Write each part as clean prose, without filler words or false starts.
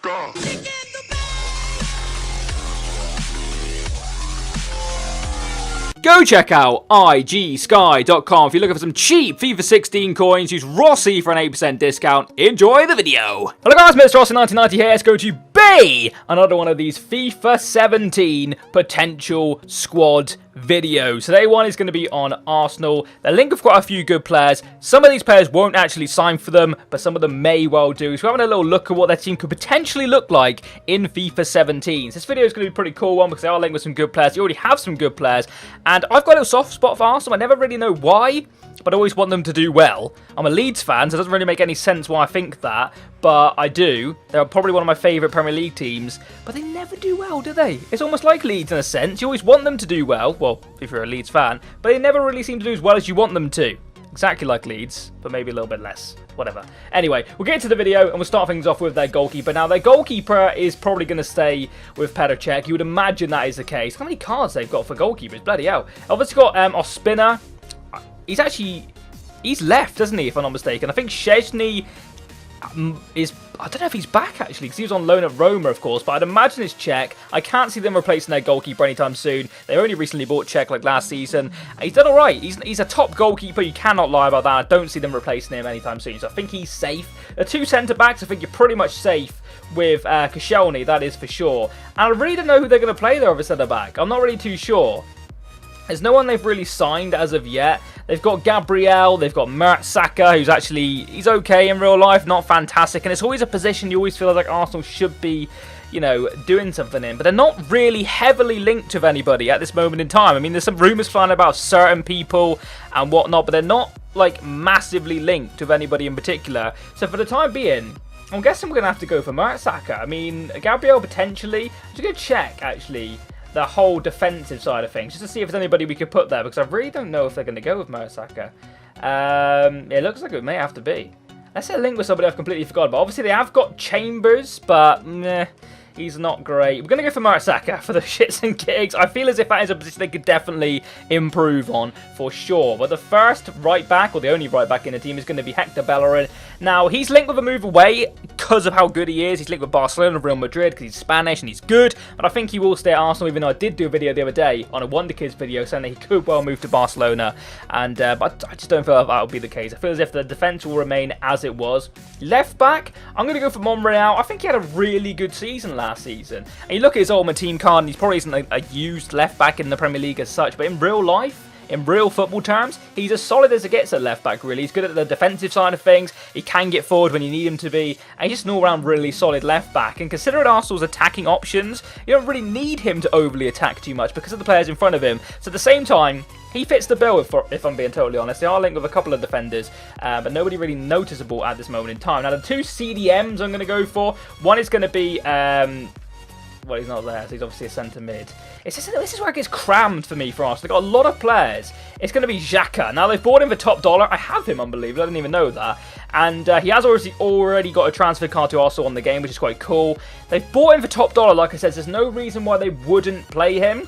Go. Go check out igsky.com if you're looking for some cheap FIFA 16 coins. Use Rossi for an 8% discount. Enjoy the video. Hello guys, Mr. Rossi 1990 here. Let's go to B, another one of these FIFA 17 potential squad videos. Today one is going to be on Arsenal. They're linked with quite a few good players. Some of these players won't actually sign for them, but some of them may well do. So we're having a little look at what their team could potentially look like in FIFA 17. So this video is going to be a pretty cool one because they are linked with some good players. You already have some good players. And I've got a little soft spot for Arsenal. I never really know why, but I always want them to do well. I'm a Leeds fan, so it doesn't really make any sense why I think that, but I do. They're probably one of my favourite Premier League teams, but they never do well, do they? It's almost like Leeds in a sense. You always want them to do well, well, if you're a Leeds fan, but they never really seem to do as well as you want them to. Exactly like Leeds, but maybe a little bit less. Whatever. Anyway, we'll get into the video and we'll start things off with their goalkeeper. Now, their goalkeeper is probably going to stay with Petr Cech. You would imagine that is the case. How many cards they've got for goalkeepers? Bloody hell. Obviously got Ospina. He's left, doesn't he, if I'm not mistaken. I think Szczesny is... I don't know if he's back, actually, because he was on loan at Roma, of course, but I'd imagine it's Czech. I can't see them replacing their goalkeeper anytime soon. They only recently bought Czech, like, last season. He's done all right. He's a top goalkeeper. You cannot lie about that. I don't see them replacing him anytime soon, so I think he's safe. The two centre-backs, I think you're pretty much safe with Koscielny, that is for sure. And I really don't know who they're going to play there of a centre-back. I'm not really too sure. There's no one they've really signed as of yet. They've got Gabriel, they've got Mertesacker, who's actually, he's okay in real life, not fantastic. And it's always a position you always feel like Arsenal should be, you know, doing something in. But they're not really heavily linked with anybody at this moment in time. I mean, there's some rumours flying about certain people and whatnot, but they're not, like, massively linked with anybody in particular. So for the time being, I'm guessing we're going to have to go for Mertesacker. I mean, Gabriel potentially. I'm just going to check, actually, the whole defensive side of things, just to see if there's anybody we could put there, because I really don't know if they're going to go with Mertesacker. It looks like it may have to be. Let's say a link with somebody I've completely forgotten, but obviously they have got Chambers, but meh, he's not great. We're going to go for Mertesacker for the shits and gigs. I feel as if that is a position they could definitely improve on, for sure. But the first right back, or the only right back in the team, is going to be Hector Bellerin. Now, he's linked with a move away because of how good he is. He's linked with Barcelona and Real Madrid because he's Spanish and he's good. But I think he will stay at Arsenal, even though I did do a video the other day on a Wonder Kids video saying that he could well move to Barcelona. And but I just don't feel like that will be the case. I feel as if the defence will remain as it was. Left back, I'm going to go for Monreal. I think he had a really good season last season. And you look at his Ultimate Team card, and he probably isn't a used left back in the Premier League as such. But in real life, in real football terms, he's as solid as it gets at left back, really. He's good at the defensive side of things. He can get forward when you need him to be. And he's just an all-round really solid left back. And considering Arsenal's attacking options, you don't really need him to overly attack too much because of the players in front of him. So at the same time, he fits the bill, if I'm being totally honest. They are linked with a couple of defenders, but nobody really noticeable at this moment in time. Now, the two CDMs I'm going to go for, one is going to be... well, he's not there, so he's obviously a centre mid. This is where it gets crammed for me for Arsenal. They've got a lot of players. It's going to be Xhaka. Now, they've bought him for top dollar. I have him, unbelievable. I didn't even know that. And he has already got a transfer card to Arsenal on the game, which is quite cool. They've bought him for top dollar, like I said. So there's no reason why they wouldn't play him.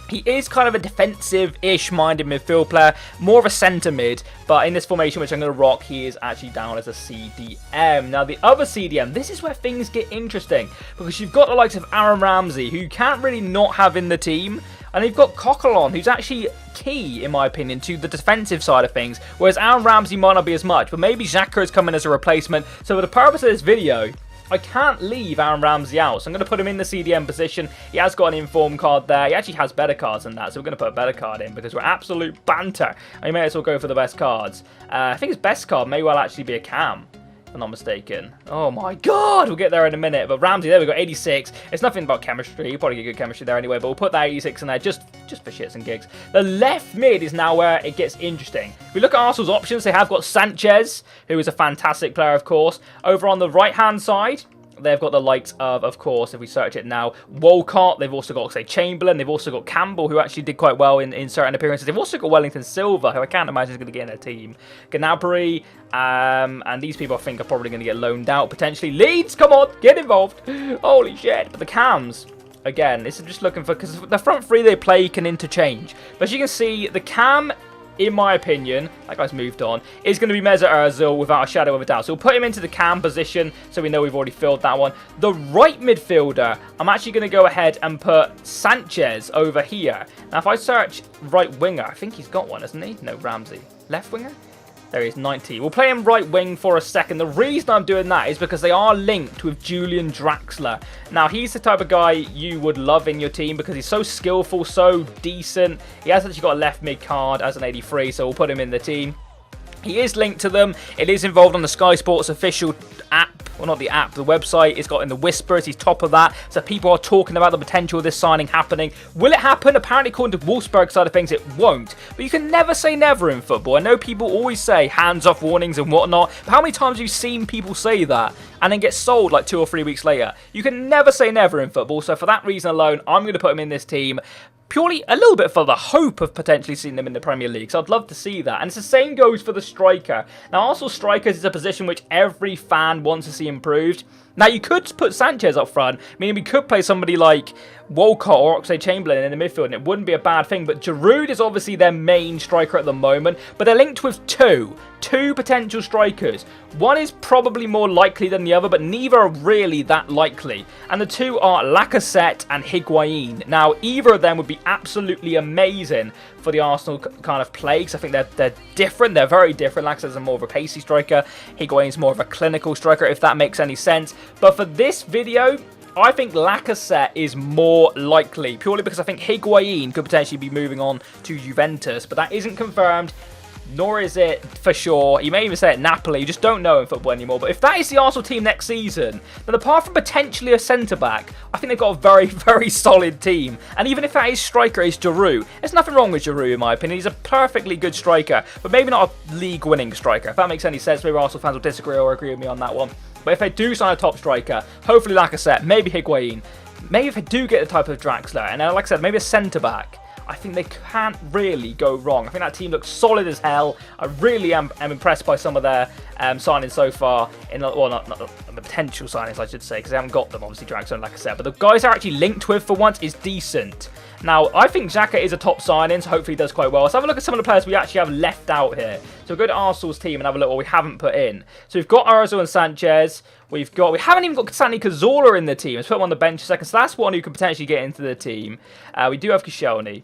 He is kind of a defensive-ish minded midfield player, more of a centre mid, but in this formation, which I'm going to rock, he is actually down as a CDM. Now, the other CDM, this is where things get interesting, because you've got the likes of Aaron Ramsey, who you can't really not have in the team, and you've got Coquelin, who's actually key, in my opinion, to the defensive side of things, whereas Aaron Ramsey might not be as much, but maybe Xhaka is coming as a replacement. So for the purpose of this video, I can't leave Aaron Ramsey out, so I'm going to put him in the CDM position. He has got an inform card there. He actually has better cards than that, so we're going to put a better card in because we're absolute banter. And we may as well go for the best cards. I think his best card may well actually be a Cam, if I'm not mistaken. Oh my god, we'll get there in a minute. But Ramsey, there we go, 86. It's nothing about chemistry. You probably get good chemistry there anyway, but we'll put that 86 in there just for shits and gigs. The left mid is now where it gets interesting. If we look at Arsenal's options, they have got Sanchez, who is a fantastic player, of course. Over on the right-hand side, they've got the likes of course, if we search it now, Walcott. They've also got, say, Chamberlain. They've also got Campbell, who actually did quite well in certain appearances. They've also got Wellington Silva, who I can't imagine is going to get in their team. Gnabry, and these people I think are probably going to get loaned out, potentially. Leeds, come on, get involved. Holy shit. But the Cams, again, this is just looking for, because the front three they play can interchange. But as you can see, the Cam in my opinion, that guy's moved on, is going to be Mesut Ozil without a shadow of a doubt. So we'll put him into the cam position so we know we've already filled that one. The right midfielder, I'm actually going to go ahead and put Sanchez over here. Now, if I search right winger, I think he's got one, hasn't he? No, Ramsey. Left winger? There he is, 90. We'll play him right wing for a second. The reason I'm doing that is because they are linked with Julian Draxler. Now, he's the type of guy you would love in your team because he's so skillful, so decent. He has actually got a left mid card as an 83, so we'll put him in the team. He is linked to them. It is involved on the Sky Sports official app. Well, not the app, the website. It's got in the whispers. He's top of that. So people are talking about the potential of this signing happening. Will it happen? Apparently, according to Wolfsburg side of things, it won't. But you can never say never in football. I know people always say hands-off warnings and whatnot. But how many times have you seen people say that and then get sold like 2 or 3 weeks later? You can never say never in football. So for that reason alone, I'm going to put him in this team. Purely a little bit for the hope of potentially seeing them in the Premier League. So I'd love to see that. And it's the same goes for the striker. Now, Arsenal strikers is a position which every fan wants to see improved. Now, you could put Sanchez up front, meaning we could play somebody like Walcott or Oxlade-Chamberlain in the midfield, and it wouldn't be a bad thing. But Giroud is obviously their main striker at the moment, but they're linked with two potential strikers. One is probably more likely than the other, but neither are really that likely. And the two are Lacazette and Higuain. Now, either of them would be absolutely amazing for the Arsenal kind of play, because I think they're different. They're very different. Lacazette's more of a pacey striker. Higuain's more of a clinical striker, if that makes any sense. But for this video, I think Lacazette is more likely, purely because I think Higuain could potentially be moving on to Juventus, but that isn't confirmed, nor is it for sure. You may even say it Napoli, you just don't know in football anymore. But if that is the Arsenal team next season, then apart from potentially a centre-back, I think they've got a very, very solid team. And even if that is striker is Giroud, there's nothing wrong with Giroud in my opinion. He's a perfectly good striker, but maybe not a league-winning striker. If that makes any sense, maybe Arsenal fans will disagree or agree with me on that one. But if they do sign a top striker, hopefully Lacazette, maybe Higuain, maybe if they do get the type of Draxler, and like I said, maybe a centre-back, I think they can't really go wrong. I think that team looks solid as hell. I really am impressed by some of their signings so far. Well, not the potential signings, I should say, because they haven't got them, obviously, Draxler and Lacazette. But the guys they're actually linked with for once is decent. Now, I think Xhaka is a top signing, so hopefully he does quite well. Let's have a look at some of the players we actually have left out here. So we'll go to Arsenal's team and have a look what we haven't put in. So we've got Ozil and Sanchez. We haven't even got Santi Cazorla in the team. Let's put him on the bench a second. So that's one who could potentially get into the team. We do have Koscielny.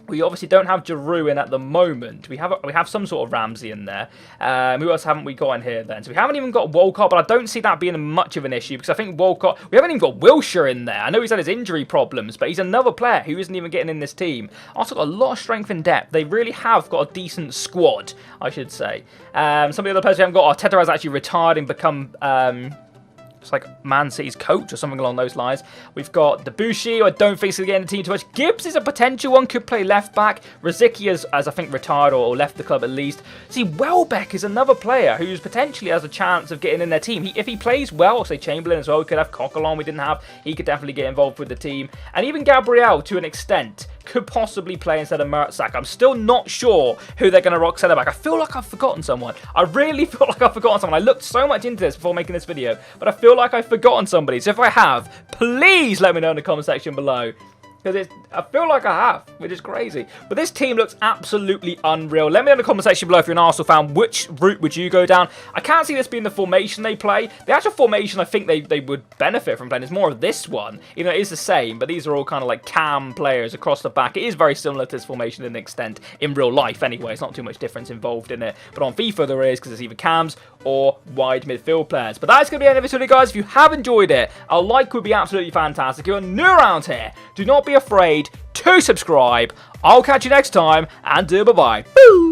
We obviously don't have Giroud in at the moment. We have some sort of Ramsey in there. Who else haven't we got in here then? So we haven't even got Walcott, but I don't see that being much of an issue because I think Walcott... We haven't even got Wilshere in there. I know he's had his injury problems, but he's another player who isn't even getting in this team. Also got a lot of strength and depth. They really have got a decent squad, I should say. Some of the other players we haven't got... Arteta has actually retired and become... it's like Man City's coach or something along those lines. We've got Debussy, who I don't think is going to get in the team too much. Gibbs is a potential one, could play left back. Rosicky has I think retired or left the club at least. See, Welbeck is another player who's potentially has a chance of getting in their team. If he plays well, say Chamberlain as well, we could have Coquelin we didn't have. He could definitely get involved with the team. And even Gabriel, to an extent, could possibly play instead of Mertzack. I'm still not sure who they're going to rock centre back. I feel like I've forgotten someone. I really feel like I've forgotten someone. I looked so much into this before making this video, but I feel like I've forgotten somebody. So if I have, please let me know in the comment section below. Because I feel like I have, which is crazy. But this team looks absolutely unreal. Let me know in the comment section below if you're an Arsenal fan, which route would you go down? I can't see this being the formation they play. The actual formation I think they would benefit from playing is more of this one. You know, it is the same, but these are all kind of like cam players across the back. It is very similar to this formation in an extent, in real life anyway. It's not too much difference involved in it. But on FIFA there is, because it's either cams or wide midfield players. But that's going to be the end of this video, guys. If you have enjoyed it, a like would be absolutely fantastic. If you're new around here, do not be afraid to subscribe. I'll catch you next time, and bye-bye. Boo!